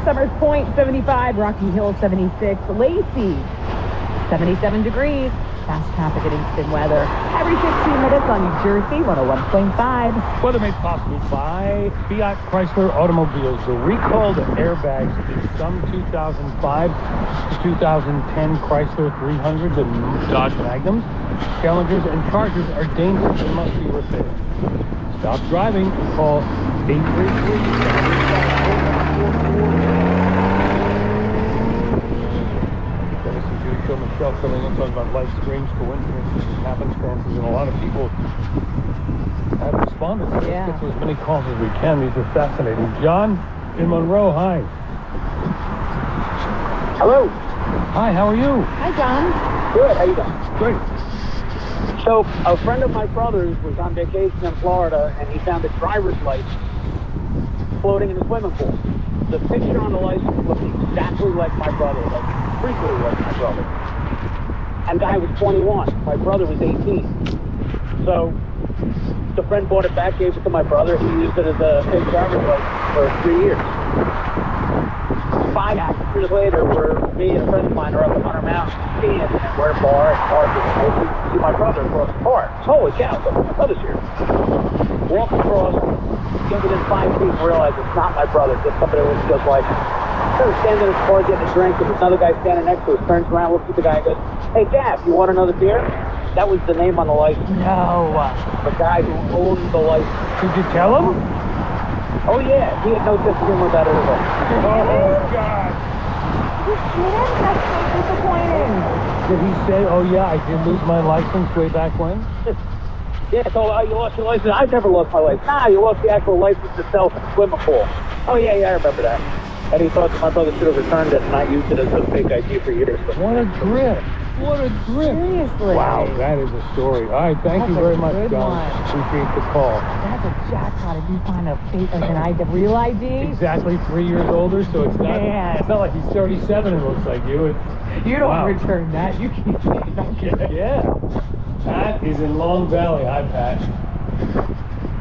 71, Summers Point 75, Rocky Hill 76, Lacey 77 degrees. Fast traffic and instant weather every 15 minutes on New Jersey 101.5. Weather made possible by Fiat Chrysler Automobiles. The recalled airbags in some 2005 to 2010 Chrysler 300s and Dodge Magnums, Challengers, and Chargers are dangerous and must be repaired. Stop driving and call 833-785-4444. Michelle filling in, talking about life's strange coincidences and happenstances, and a lot of people have responded. So let's get to as many calls as we can. These are fascinating. John in Monroe, hi. Hello. Hi, how are you? Hi, John. Good, how you doing? Great. So, a friend of my brother's was on vacation in Florida, and he found a driver's license floating in the swimming pool. The picture on the license looked exactly like my brother, like frequently like my brother. And guy was 21. My brother was 18. So the friend bought it back, gave it to my brother. He used it as a fake driver's license for 3 years. 5 years later, me and a friend of mine are up at Hunter Mountain skiing, and we're at a bar and parking. And we see my brother across the park. Holy cow, my brother's here. Walk across, get within 5 feet and realize it's not my brother, just somebody who looks just like him. So we're standing in his car getting a drink, and another guy standing next to us turns around, looks at the guy and goes, "Hey, Gav, you want another beer?" That was the name on the license. No. The guy who owned the license. Did you tell him? Oh, yeah. He had no sense of humor about it at all. Oh, God. You kidding? That's so disappointing. Did he say, oh, yeah, I did lose my license way back when? Yeah, so you lost your license. I've never lost my license. Nah, you lost the actual license itself in the swimming pool. Oh, yeah, I remember that. And he thought that my brother should have returned it and not used it as a fake ID for years. But what a trip. What a trip. Seriously. Wow, that is a story. All right, thank you very much, John. Appreciate the call. That's a jackpot if you find a fake, an ID, real ID. Exactly 3 years older, so it's not, it's not like he's 37 and looks like you. You don't return that. You keep it. Yeah. Pat is in Long Valley. Hi, Pat.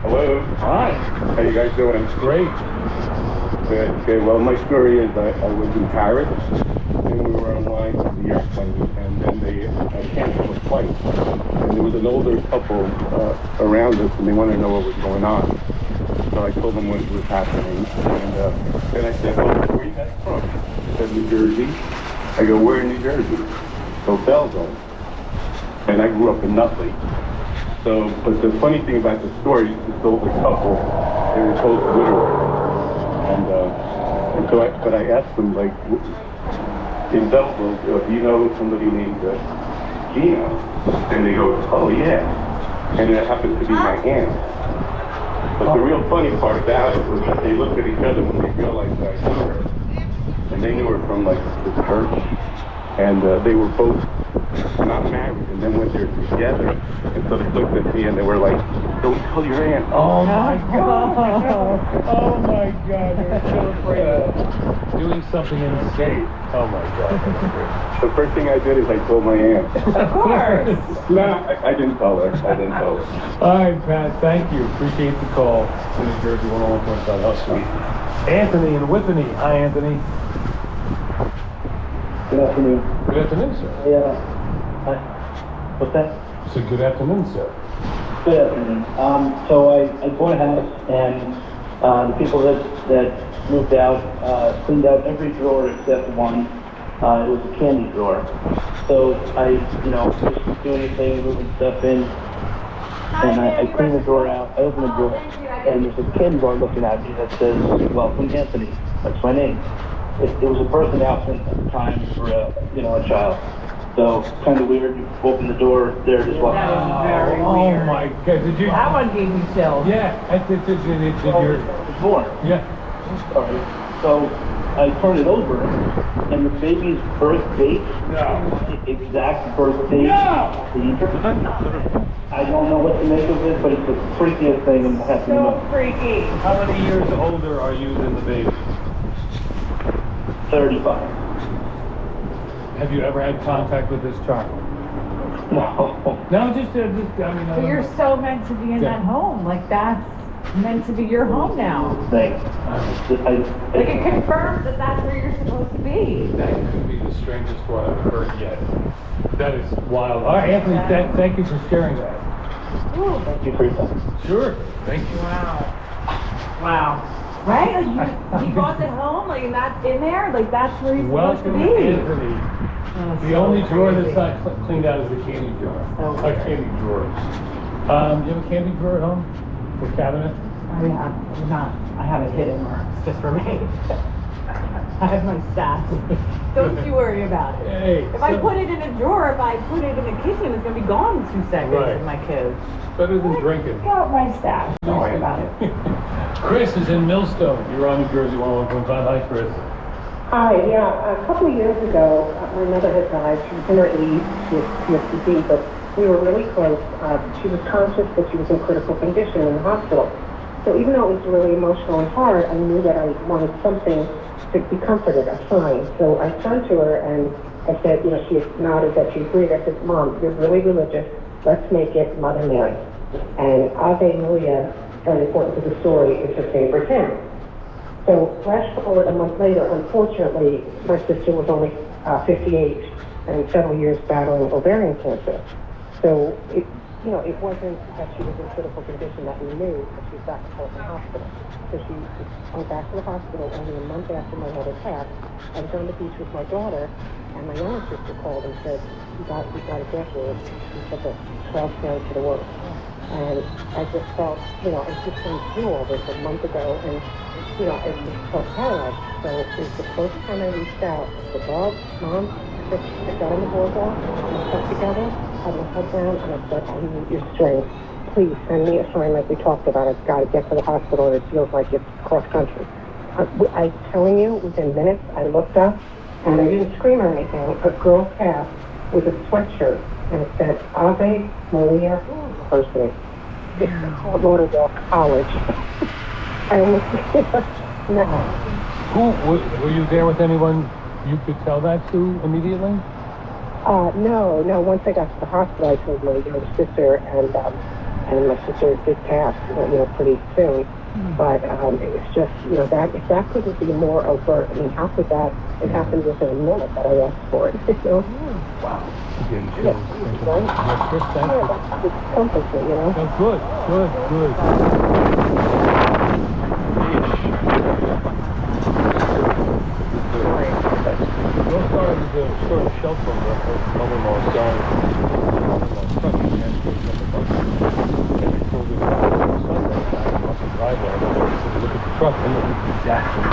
Hello. Hi. How you guys doing? Great. Good. Okay, well, my story is I was in Paris, and we were online with the airplane, and then they canceled the flight. And there was an older couple around us, and they wanted to know what was going on. So I told them what was happening, and then I said, well, where are you guys from? They said, New Jersey. I go, where in New Jersey? So Belleville. And I grew up in Nutley. So, but the funny thing about the story, this older couple, they were both widowers. And so I asked them, like, in Belleville, do you know somebody named Gina? And they go, oh, yeah. And it happened to be my aunt. But the real funny part about it was that they looked at each other when they realized that I knew her. And they knew her from, like, the church. And they were both not married, and then went there together. And so they looked at me and they were like, don't tell your aunt. Oh my God. Oh my God. They're so afraid of doing something insane. Oh my God. The first thing I did is I told my aunt. Of course. No, I didn't tell her. I didn't tell her. All right, Pat. Thank you. Appreciate the call. To New Jersey 101.5. How sweet. Anthony in Whippany. Hi, Anthony. Good afternoon. Good afternoon, sir. Yeah. What's that? So good afternoon, sir. Good afternoon. So I bought a house, and the people that moved out cleaned out every drawer except one. It was a candy drawer. So I, just doing the thing, moving stuff in, and I cleaned the drawer out. I opened the drawer, and there's a candy bar looking at me that says, "Welcome, Anthony." That's my name. It was a birthday outfit at the time for a child. So kind of weird. You open the door, there it is. That is very weird. Oh my God! Did you? That one gave me chills. Yeah. Did your? Door. Yeah. Sorry. So I turn it over, and the baby's birth date, the exact birth date. No. I don't know what to make of it, but it's the freakiest thing I'm happy to So know. freaky. How many years older are you than the baby? 35. Have you ever had contact with this child? No. No, just I mean. But you're so meant to be in Yeah. that home. Like, that's meant to be your home now. Thanks. Like it confirms that that's where you're supposed to be. That could be the strangest one I've heard yet. That is wild. All right, Anthony, thank you for sharing that. Thank you for your time. Sure. Thank you. Wow. Right? Like you bought it home, like and that's in there, like that's where he's supposed to Welcome, be. Anthony. The only drawer that's not cleaned out is the candy drawer. Oh, A candy drawer. You have a candy drawer at home? Or cabinet? I have it hidden where it's just for me. I have my stash. Don't you worry about it. Hey, If I put it in a drawer, if I put it in the kitchen, it's gonna be gone in 2 seconds Right. with my kids. better than drinking. Got my stash. Don't worry about it. Chris is in Millstone. You're on New Jersey 101.5. Hi, Chris. Hi, yeah, a couple of years ago, my mother had died. She was in her 80s, she had PSTD, but we were really close. She was conscious that she was in critical condition in the hospital. So even though it was really emotional and hard, I knew that I wanted something to be comforted, a sign. So I turned to her and I said, you know, she nodded that she agreed. I said, Mom, you're really religious. Let's make it Mother Mary. And Ave Maria, very important to the story, is her favorite hymn. So flash forward a month later, unfortunately, my sister was only 58 and several years battling ovarian cancer. So it wasn't that she was in critical condition that we knew, but she was back and forth in the hospital. So she went back to the hospital only a month after my mother passed. I was on the beach with my daughter, and my younger sister called and said, we got a death word. She said that 12 stands for the word. And I just felt, I just went through all this a month ago, and it just felt paralyzed. So it's the first time I reached out. I said, Mom, I got on the boardwalk, we stuck together, I had my head down, and I said, I need your strength. Please send me a sign like we talked about. I've got to get to the hospital, and it feels like it's cross country. I'm telling you, within minutes, I looked up, and I didn't scream or anything. A girl passed with a sweatshirt, and it said, Ave Maria University. It's Fort Lauderdale College. I almost no. Were you there with anyone you could tell that to immediately? No. Once I got to the hospital, I told my younger sister, and my sister did pass, pretty soon. But it was just, that if that couldn't be more overt, I mean, how could that? It happened within a minute that I asked for it. Wow. Again, Yes, chills. right? Chris, thank you. It's comforting, Oh, good. Your started as a sort of shelter for mother-in-law's son. Truck and transportation of the bus. And they pulled it out on Sunday night off the driveway. So look at the truck and look at exactly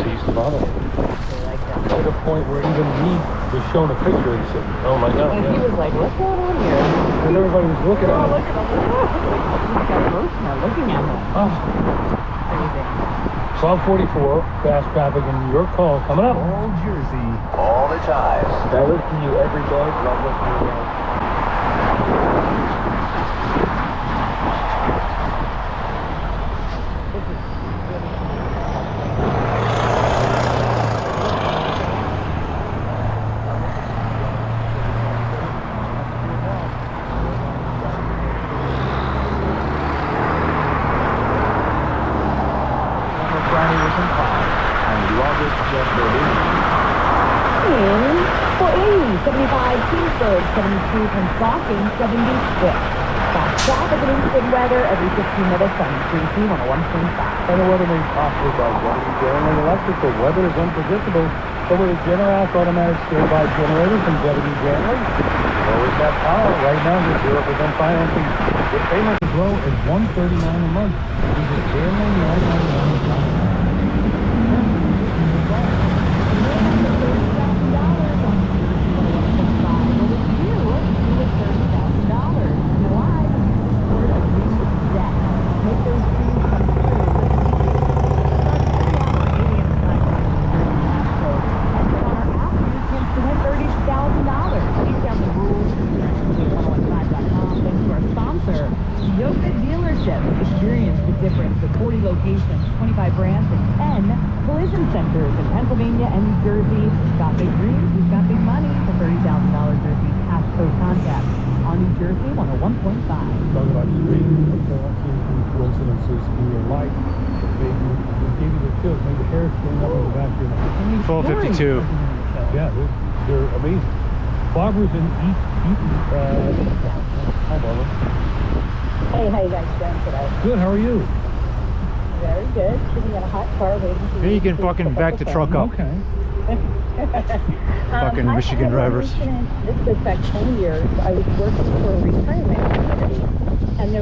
deceased mother. To the point where even he was shown a picture and said, oh my God. And he was like, what's going on here? And everybody was looking at him. Look at him. He got emotional looking at him. Oh. Crazy. 1244, fast traffic in New York call coming up. All Jersey, all the time. I listen to you every day. Love listening to you. For 80, 75 Kingsburg, 72 from Stocking, 76. Fast traffic and instant weather every 15 minutes on Jersey 101.5. And the weather may be possible by General Electric. The weather is unpredictable. So with a Generac automatic standby generator from W. Janley, always got power. Right now, with 0% financing. The payment is low as $139 a month. Visit Janley.com. Experience the difference with 40 locations, 25 brands, and 10 collision centers in Pennsylvania and New Jersey. Got big dreams, we've got big money for $30,000 Jersey cash code contact on New Jersey 101.5. Talk about street. coincidences in your life that gave you the chills, made the hair stand up on the back of your neck. 1252. Yeah, they're amazing. Barbara's in Eaton. Hi, Barbara. Hey, how you guys doing today? Good, how are you? Very good. Sitting in a hot car waiting for Here you can fucking back the truck up. Okay. Fucking Michigan drivers. This goes back 20 years. I was working for a retirement community, and there